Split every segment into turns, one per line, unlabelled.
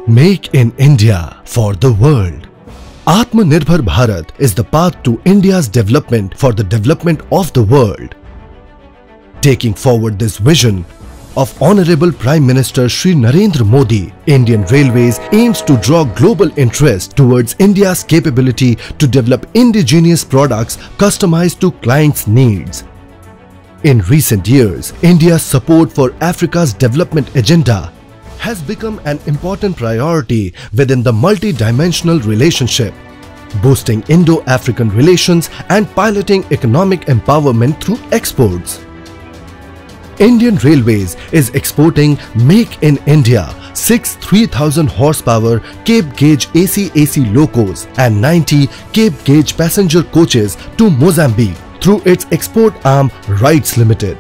Make in India for the world. Atmanirbhar Bharat is the path to India's development for the development of the world. Taking forward this vision of Honorable Prime Minister Shri Narendra Modi, Indian Railways aims to draw global interest towards India's capability to develop indigenous products customized to clients' needs. In recent years, India's support for Africa's development agenda has become an important priority within the multi-dimensional relationship, boosting Indo-African relations and piloting economic empowerment through exports. Indian Railways is exporting Make in India 6 3,000 horsepower Cape Gauge AC/AC locos and 90 Cape Gauge passenger coaches to Mozambique through its export arm Rides Limited,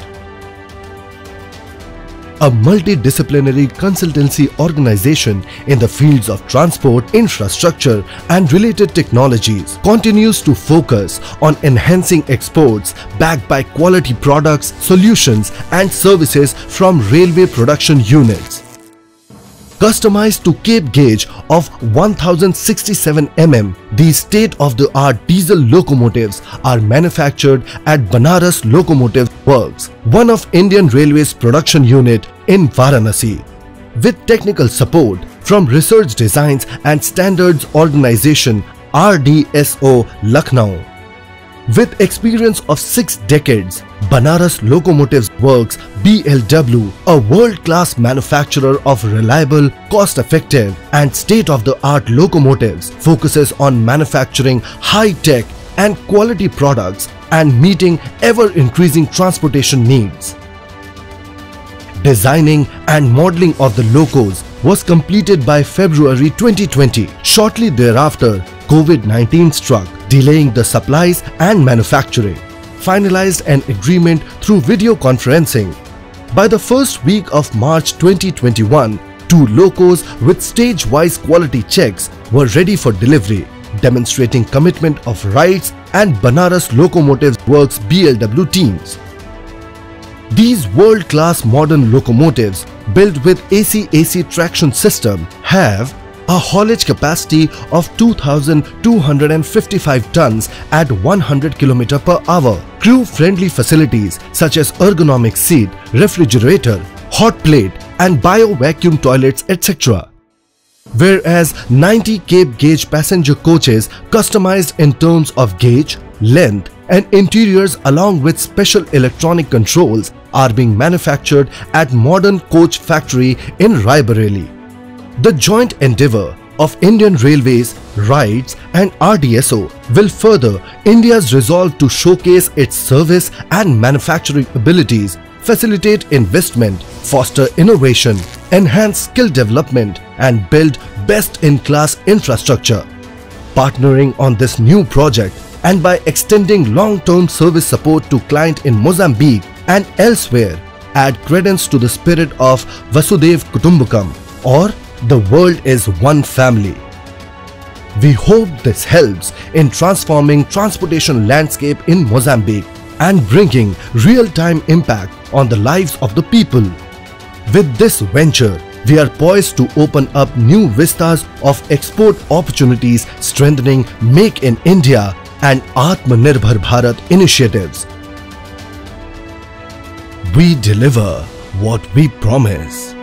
a multidisciplinary consultancy organization in the fields of transport, infrastructure and related technologies. Continues to focus on enhancing exports backed by quality products, solutions and services from railway production units. Customized to Cape Gauge of 1067 mm, these state-of-the-art diesel locomotives are manufactured at Banaras Locomotive Works, one of Indian Railways production unit in Varanasi, with technical support from Research Designs and Standards Organization RDSO Lucknow. With experience of 6 decades, Banaras Locomotives Works BLW, a world-class manufacturer of reliable, cost-effective and state-of-the-art locomotives, focuses on manufacturing high-tech and quality products and meeting ever-increasing transportation needs. Designing and modeling of the locos was completed by February 2020. Shortly thereafter, COVID-19 struck, delaying the supplies and manufacturing. Finalized an agreement through video conferencing. By the first week of March 2021, 2 locos with stage-wise quality checks were ready for delivery, demonstrating commitment of Rides and Banaras Locomotives Works BLW teams. These world-class modern locomotives, built with AC/AC traction system, have a haulage capacity of 2,255 tons at 100 km per hour. Crew-friendly facilities such as ergonomic seat, refrigerator, hot plate and bio-vacuum toilets etc. Whereas 90 Cape Gauge passenger coaches customized in terms of gauge, length and interiors along with special electronic controls are being manufactured at Modern Coach Factory in Raebareli. The joint endeavour of Indian Railways, Rides and RDSO will further India's resolve to showcase its service and manufacturing abilities, facilitate investment, foster innovation, enhance skill development and build best-in-class infrastructure. Partnering on this new project and by extending long-term service support to client in Mozambique and elsewhere, add credence to the spirit of Vasudhaiva Kutumbakam, or the world is one family. We hope this helps in transforming transportation landscape in Mozambique and bringing real-time impact on the lives of the people. With this venture, we are poised to open up new vistas of export opportunities, strengthening Make in India and Atmanirbhar Bharat initiatives. We deliver what we promise.